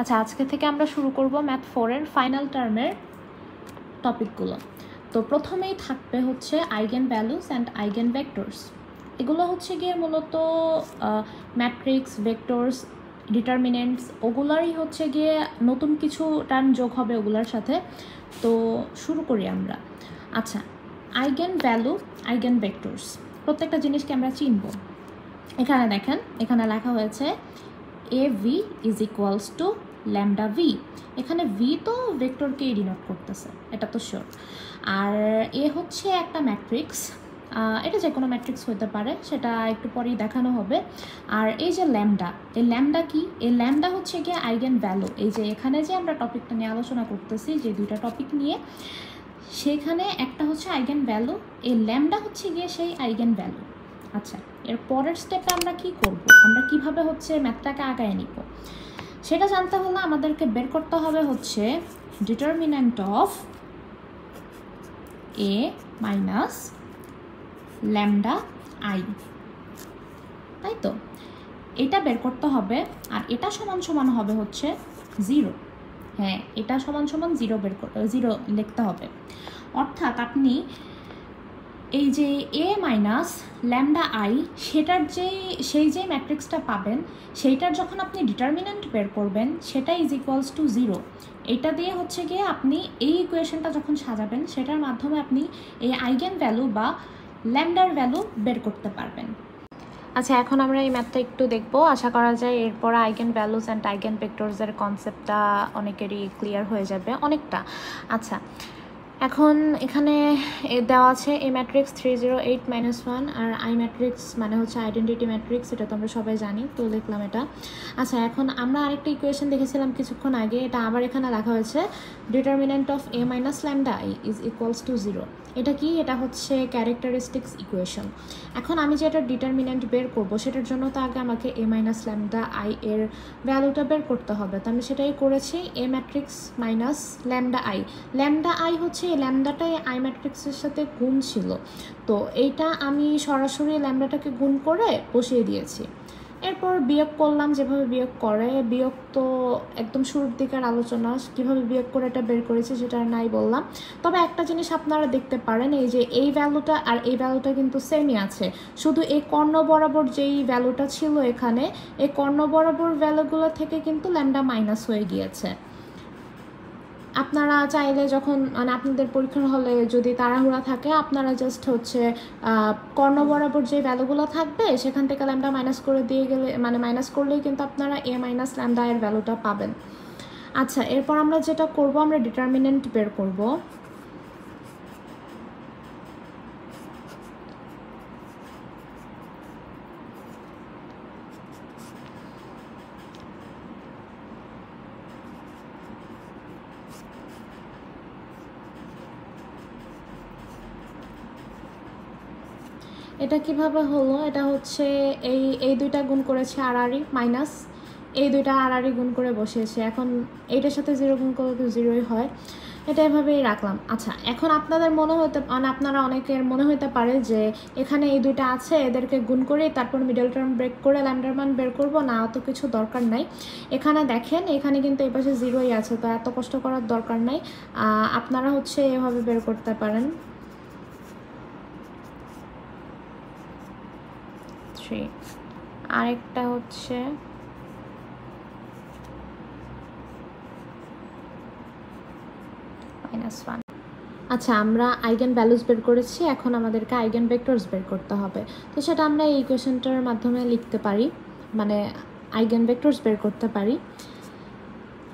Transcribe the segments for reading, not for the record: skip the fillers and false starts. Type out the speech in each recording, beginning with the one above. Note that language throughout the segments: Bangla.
আচ্ছা, আজকে থেকে আমরা শুরু করব ম্যাথ 4-এর ফাইনাল টার্মের টপিকগুলো। তো প্রথমেই থাকবে হচ্ছে eigen values and eigen vectors. এগুলো হচ্ছে গিয়ে মূলত ম্যাট্রিক্স, ভেক্টরস, ডিটারমিনেন্টস ওগুলারই হচ্ছে গিয়ে নতুন কিছু টার্ম যোগ হবে ওগুলার সাথে। তো শুরু করি আমরা। আচ্ছা, আইগেন ভ্যালু, আইগেন ভেক্টরস প্রত্যেকটা জিনিসকে আমরা চিনব। এখানে দেখেন, এখানে লেখা হয়েছে AV is equals two lambda V. এখানে ভি তো ভেক্টরকেই ডিনোট করতেছে, এটা তো শিওর। আর এ হচ্ছে একটা ম্যাট্রিক্স, এটা যে কোনো ম্যাট্রিক্স হতে পারে, সেটা একটু পরেই দেখানো হবে। আর এই যে ল্যামডা, এই ল্যামডা কি? এই ল্যামডা হচ্ছে গিয়ে আইগেন ভ্যালু। এই যে এখানে যে আমরা টপিকটা নিয়ে আলোচনা করতেছি, যে দুইটা টপিক নিয়ে, সেখানে একটা হচ্ছে আইগেন ভ্যালু, এই ল্যামডা হচ্ছে গিয়ে সেই আইগেন ভ্যালু। আচ্ছা, এর পরের স্টেপে আমরা কি করব, আমরা কিভাবে হচ্ছে ম্যাথটাকে আগায় নিব, সেটা জানতে হলে আমাদেরকে বের করতে হবে হচ্ছে determinant of A minus lambda I, তাই তো? এটা বের করতে হবে। আর এটা সমান সমান হবে হচ্ছে 0। হ্যাঁ, এটা সমান সমান 0 0 লিখতে হবে। অর্থাৎ আপনি এই যে এ মাইনাস ল্যামডা আই, সেটার সেই যে ম্যাট্রিক্সটা পাবেন, সেইটার যখন আপনি ডিটারমিনেন্ট বের করবেন, সেটা ইজ ইকুয়ালস টু 0। এটা দিয়ে হচ্ছে গিয়ে আপনি এই ইকুয়েশনটা যখন সাজাবেন, সেটার মাধ্যমে আপনি এই আইগেন ভ্যালু বা ল্যামডার ভ্যালু বের করতে পারবেন। আচ্ছা, এখন আমরা এই ম্যাথটা একটু দেখব। আশা করা যায় এরপর আইগেন ভ্যালুস অ্যান্ড আইগেন ভেক্টরসের কনসেপ্টটা অনেকেরই ক্লিয়ার হয়ে যাবে, অনেকটা। আচ্ছা, এখন এখানে দেওয়া আছে এ ম্যাট্রিক্স 308-1 আর আই ম্যাট্রিক্স মানে হচ্ছে আইডেন্টিটি ম্যাট্রিক্স, এটা তো আমরা সবাই জানি, তো লিখলাম এটা। আচ্ছা, এখন আমরা আরেকটা ইকুয়েশন দেখেছিলাম কিছুক্ষণ আগে, এটা আবার এখানে লেখা হয়েছে determinant of A minus lambda I is equals two 0। এটা কি? এটা হচ্ছে ক্যারেক্টারিস্টিক্স ইকুয়েশন। এখন আমি যে এটা ডিটারমিনেন্ট বের করব, সেটার জন্য তো আগে আমাকে এ মাইনাস ল্যামডা আই এর ভ্যালুটা বের করতে হবে। তো আমি সেটাই করেছি, A matrix minus lambda I. Lambda I হচ্ছে এই ল্যামডাটাই আই ম্যাট্রিক্সের সাথে গুণ ছিল, তো এইটা আমি সরাসরি ল্যামডাটাকে গুণ করে বসিয়ে দিয়েছি। এরপর বিয়োগ করলাম, যেভাবে বিয়োগ করে, বিয়োগ তো একদম শুরুর দিকের আলোচনা, কীভাবে বিয়োগ করে এটা বের করেছি সেটা নাই বললাম। তবে একটা জিনিস আপনারা দেখতে পারেন, এই যে এই ভ্যালুটা আর এই ভ্যালুটা কিন্তু সেমই আছে, শুধু এই কর্ণ বরাবর যেই ভ্যালুটা ছিল এখানে, এই কর্ণ বরাবর ভ্যালুগুলো থেকে কিন্তু ল্যামডা মাইনাস হয়ে গিয়েছে। আপনারা চাইলে যখন মানে আপনাদের পরীক্ষার হলে যদি তাড়াহুড়া থাকে, আপনারা জাস্ট হচ্ছে কর্ণ বরাবর যে ভ্যালুগুলো থাকবে সেখান থেকে ল্যামডা মাইনাস করে দিয়ে গেলে, মানে মাইনাস করলেই কিন্তু আপনারা এ মাইনাস ল্যামডা এর ভ্যালুটা পাবেন। আচ্ছা, এরপর আমরা যেটা করব, আমরা ডিটারমিনেন্ট বের করব। এটা কিভাবে হলো? এটা হচ্ছে এই দুইটা গুণ করেছে আড়াআড়ি, মাইনাস এই দুইটা আড়াআড়ি গুণ করে বসিয়েছে। এখন এইটার সাথে 0 গুণ করলে তো 0ই হয়, এটা এভাবেই রাখলাম। আচ্ছা, এখন আপনাদের মনে হতে মানে আপনারা অনেকের মনে হতে পারে যে এখানে এই দুইটা আছে, এদেরকে গুণ করে তারপর মিডল টার্ম ব্রেক করে ল্যামডার মান বের করব, না অত কিছু দরকার নাই। এখানে দেখেন, এখানে কিন্তু এই পাশে 0ই আছে, তো এত কষ্ট করার দরকার নাই। আপনারা হচ্ছে এভাবে বের করতে পারেন। আরেকটা হচ্ছে -1। আচ্ছা, আমরা আইগেন ভ্যালুস বের করেছি, এখন আমাদেরকে আইগেন ভেক্টরস বের করতে হবে। তো সেটা আমরা এই ইকুয়েশনটার মাধ্যমে লিখতে পারি, মানে আইগেন ভেক্টরস বের করতে পারি।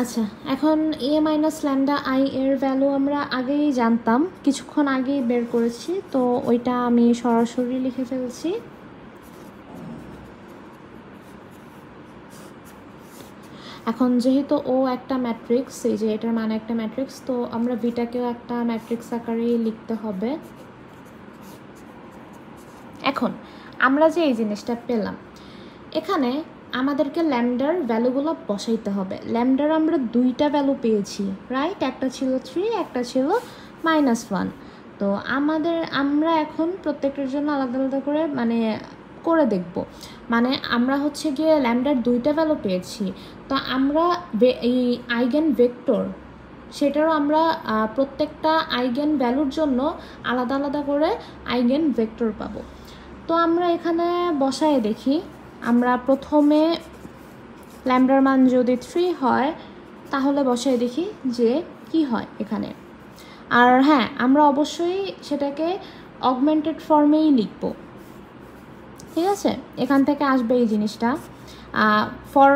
আচ্ছা, এখন এ মাইনাস ল্যামডা আই এর ভ্যালু আমরা আগেই জানতাম, কিছুক্ষণ আগেই বের করেছি, তো ওইটা আমি সরাসরি লিখে ফেলছি। এখন যেহেতু ও একটা ম্যাট্রিক্স, এই যে এটার মানে একটা ম্যাট্রিক্স, তো আমরা ভিটাকেও একটা ম্যাট্রিক্স আকারেই লিখতে হবে। এখন আমরা যে এই জিনিসটা পেলাম, এখানে আমাদেরকে ল্যামডার ভ্যালুগুলো বসাইতে হবে। ল্যামডার আমরা দুইটা ভ্যালু পেয়েছি, রাইট? একটা ছিল 3, একটা ছিল -1। তো আমরা এখন প্রত্যেকটার জন্য আলাদা আলাদা করে মানে করে দেখব, মানে আমরা হচ্ছে গিয়ে ল্যামডার দুইটা ভ্যালু পেয়েছি, তো আমরা এই আইগেন ভেক্টর সেটারও আমরা প্রত্যেকটা আইগেন ভ্যালুর জন্য আলাদা আলাদা করে আইগেন ভেক্টর পাবো। তো আমরা এখানে বসায় দেখি, আমরা প্রথমে ল্যামডার মান যদি 3 হয় তাহলে বসায় দেখি যে কি হয় এখানে। আর হ্যাঁ, আমরা অবশ্যই সেটাকে অগমেন্টেড ফর্মেই লিখব, ঠিক আছে? এখান থেকে আসবে এই জিনিসটা, ফর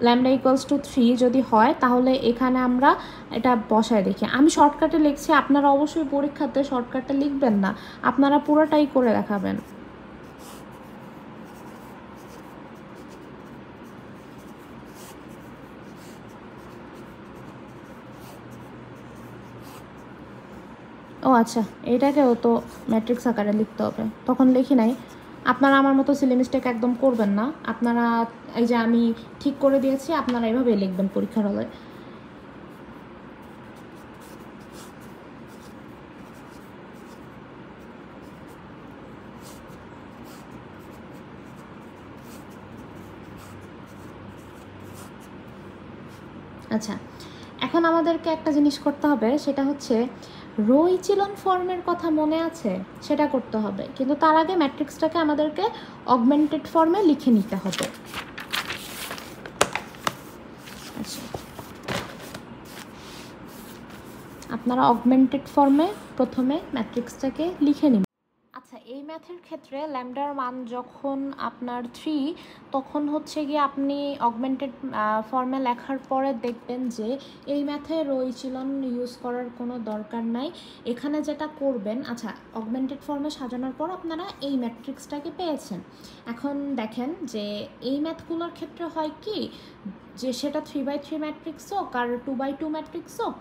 ল্যামডা ইকুয়ালস টু 3 যদি হয় তাহলে এখানে আমরা এটা বসায় দেখি। আমি শর্টকাটে লিখছি, আপনারা অবশ্যই পরীক্ষাতে শর্টকাটে লিখবেন না, আপনারা পুরোটাই করে দেখাবেন। ও আচ্ছা, এটাকেও তো ম্যাট্রিক্স আকারে লিখতে হবে, তখন লিখি নাই। আপনারা আমার মতো সিলি মিস্টেক একদম করবেন না, আপনারা এই যে আমি ঠিক করে দিয়েছি আপনারা এভাবে লিখবেন পরীক্ষার হলে। আচ্ছা, এখন আমাদেরকে একটা জিনিস করতে হবে, সেটা হচ্ছে রো ইচিলন ফর্মের কথা মনে আছে? সেটা করতে হবে, কিন্তু তার আগে ম্যাট্রিক্সটাকে আমাদেরকে অগমেন্টেড ফর্মে লিখে নিতে হবে। আচ্ছা, আপনারা অগমেন্টেড ফর্মে প্রথমে ম্যাট্রিক্সটাকে লিখে নিন। আচ্ছা, এই ম্যাথের ক্ষেত্রে ল্যামডার মান যখন আপনার 3, তখন হচ্ছে গিয়ে আপনি অগমেন্টেড ফর্মে লেখার পরে দেখবেন যে এই ম্যাথে রো ইচিলন ইউজ করার কোনো দরকার নাই। এখানে যেটা করবেন, আচ্ছা অগমেন্টেড ফর্মে সাজানোর পর আপনারা এই ম্যাট্রিক্সটাকে পেয়েছেন। এখন দেখেন যে এই ম্যাথগুলোর ক্ষেত্রে হয় কি, যে সেটা 3x3 ম্যাট্রিক্স হোক আর 2x2 ম্যাট্রিক্স হোক,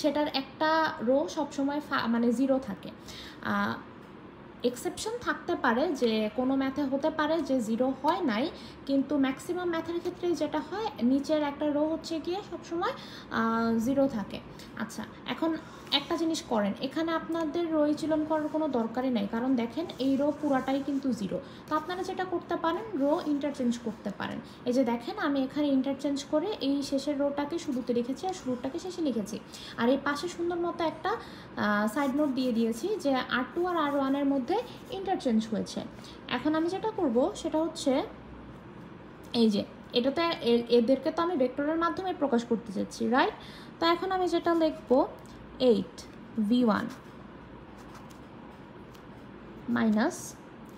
সেটার একটা রো সবসময় মানে 0 থাকে। এক্সেপশন থাকতে পারে, যে কোনো ম্যাথে হতে পারে যে 0 হয় নাই, কিন্তু ম্যাক্সিমাম ম্যাথের ক্ষেত্রে যেটা হয় নিচের একটা রো হচ্ছে গিয়ে সবসময় 0 থাকে। আচ্ছা, এখন একটা জিনিস করেন, এখানে আপনাদের রো ইচিলন করার কোনো দরকারই নাই, কারণ দেখেন এই রো পুরাটাই কিন্তু 0। তো আপনারা যেটা করতে পারেন, রো ইন্টারচেঞ্জ করতে পারেন। এই যে দেখেন আমি এখানে ইন্টারচেঞ্জ করে এই শেষের রোটাকে শুরুতে লিখেছি আর শুরুটাকে শেষে লিখেছি, আর এই পাশে সুন্দর মতো একটা সাইড নোট দিয়ে দিয়েছি যে R2 আর R1 এর মধ্যে ইন্টারচেঞ্জ হয়েছে। এখন আমি যেটা করব সেটা হচ্ছে, এই যে এটাতে এদেরকে তো আমি ভেক্টরের মাধ্যমে প্রকাশ করতে চাচ্ছি, রাইট? তো এখন আমি যেটা লিখব 8v1 মাইনাস,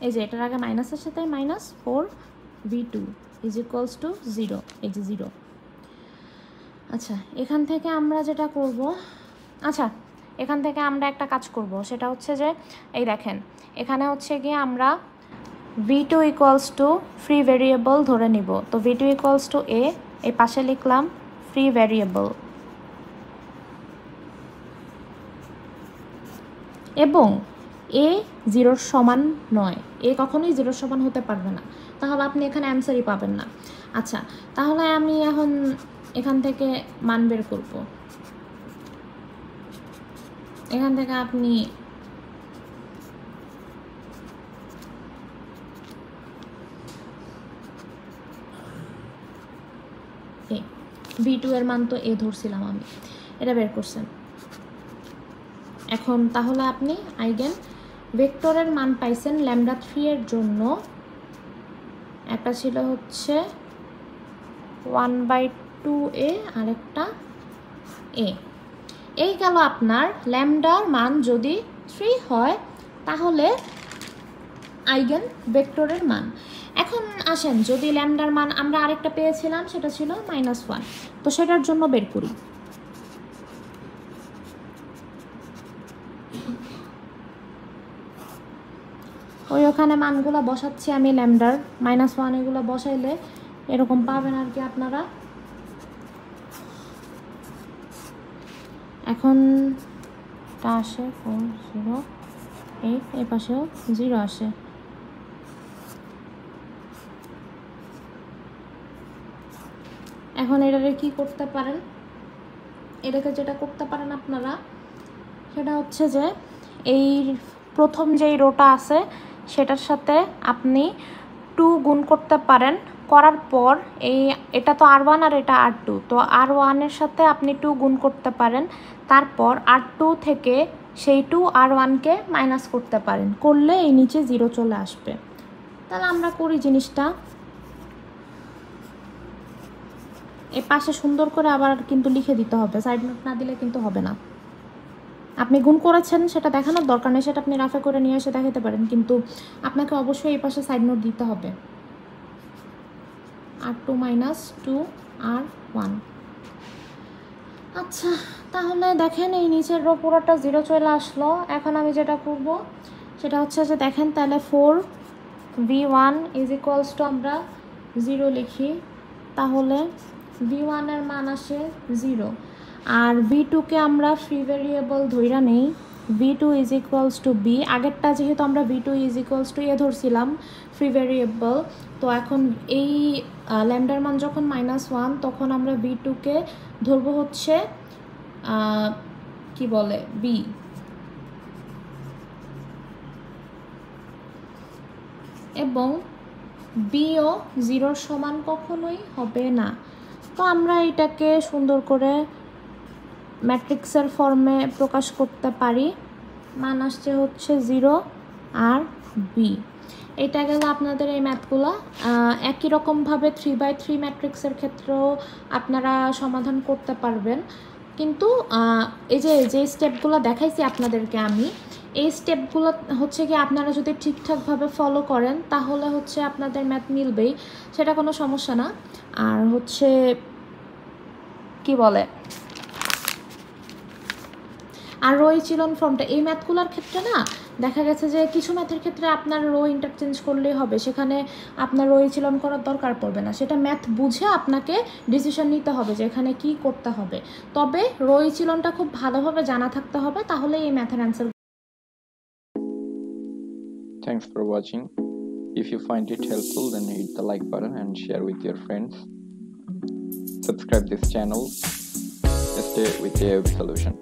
এই যে এটার আগে মাইনাসের সাথে minus 4v2 is equals two 0, এই যে 0। আচ্ছা, এখান থেকে আমরা যেটা করব, আচ্ছা এখান থেকে আমরা একটা কাজ করব, সেটা হচ্ছে যে এই দেখেন এখানে হচ্ছে গিয়ে আমরা v2 equals to free variable ধরে নিব। তো v2 ইকুয়ালস টু a, এই পাশে লিখলাম ফ্রি ভেরিয়েবল, এবং a 0-র সমান নয়, a কখনোই 0-র সমান হতে পারবে না, তাহলে আপনি এখানে অ্যান্সারই পাবেন না। আচ্ছা, তাহলে আমি এখন এখান থেকে মান বের করব। এখান থেকে আপনি v2 এর মান তো a ধরছিলাম আমি, এটা বের করছেন। এখন তাহলে আপনি আইগেন ভেক্টরের মান পাইছেন ল্যামডা 3 এর জন্য, একটা ছিল হচ্ছে 1/2a আর একটা a। এই গেল আপনার ল্যামডার মান যদি 3 হয় তাহলে আইগেন ভেক্টরের মান। এখন আসেন, যদি ল্যামডার মান আমরা আরেকটা পেয়েছিলাম সেটা ছিল -1, তো সেটার জন্য বের করি। ওখানে মানগুলো বসাচ্ছি আমি ল্যামডার, -1 এগুলো বসাইলে এরকম পাবেন আর কি আপনারা। এখন টা আসে 4, 0, 8, এই পাশেও 0 আসে। এখন এটাকে কি করতে পারেন, এটাকে যেটা করতে পারেন আপনারা সেটা হচ্ছে যে এই প্রথম যেই রোটা আছে সেটার সাথে আপনি 2 গুণ করতে পারেন। করার পর এটা তো R1 আর এটা R2, তো R1 এর সাথে আপনি 2 গুণ করতে পারেন, তারপর R2 থেকে সেই 2 R1-কে মাইনাস করতে পারেন, করলে এই নিচে 0 চলে আসবে। তাহলে আমরা করি জিনিসটা, এই পাশে সুন্দর করে আবার কিন্তু লিখে দিতে হবে, সাইড নোট না দিলে কিন্তু হবে না। আপনি গুণ করেছেন সেটা দেখানোর দরকার নেই, সেটা আপনি রাফে করে নিয়ে এসে দেখাতে পারেন, কিন্তু আপনাকে অবশ্যই এই পাশে সাইড নোট দিতে হবে। R2 minus 2 R1। আচ্ছা, তাহলে দেখেন এই নিচের রো পুরোটা 0 চলে আসলো। এখন আমি যেটা করব সেটা হচ্ছে যে দেখেন, তাহলে 4v1 ইজ ইকুয়ালস টু আমরা 0 লিখি, তাহলে v1 এর মান আসে 0, আর v2-কে আমরা ফ্রি ভেরিয়েবল ধইরা নেই, v2 is equals two b। আগেরটা যেহেতু আমরা v2 is equals to a ধরছিলাম ফ্রি ভেরিয়েবল, তো এখন এই ল্যামডার মান যখন -1 তখন আমরা v2-কে ধরবো হচ্ছে কি বলে b, এবং bও 0-র সমান কখনোই হবে না। তো আমরা এটাকে সুন্দর করে ম্যাট্রিক্সের ফর্মে প্রকাশ করতে পারি। মান আসছে হচ্ছে 0 আর b। এটা গেল আপনাদের এই ম্যাথগুলো। একই রকমভাবে 3/3 ম্যাট্রিক্সের ক্ষেত্রেও আপনারা সমাধান করতে পারবেন, কিন্তু এই যে স্টেপগুলো দেখাইছি আপনাদেরকে আমি, এই স্টেপগুলো হচ্ছে কি আপনারা যদি ঠিকঠাকভাবে ফলো করেন তাহলে হচ্ছে আপনাদের ম্যাথ মিলবেই, সেটা কোনো সমস্যা না। আর হচ্ছে কি বলে, আর রো ইচিলন ফর্মটা এই ম্যাথগুলোর ক্ষেত্রে না দেখা গেছে যে কিছু ম্যাথের ক্ষেত্রে আপনার রো ইন্টারচেঞ্জ করলেই হবে, সেখানে আপনার রো ইচিলন করার দরকার পড়বে না, সেটা ম্যাথ বুঝে আপনাকে ডিসিশন নিতে হবে যে এখানে কি করতে হবে। তবে রো ইচিলনটা খুব ভালোভাবে জানা থাকতে হবে, তাহলে এই ম্যাথের answer. Thanks for watching. If you find it helpful, then hit the like button and share with your friends. Subscribe this channel. Stay with AIOB Solution.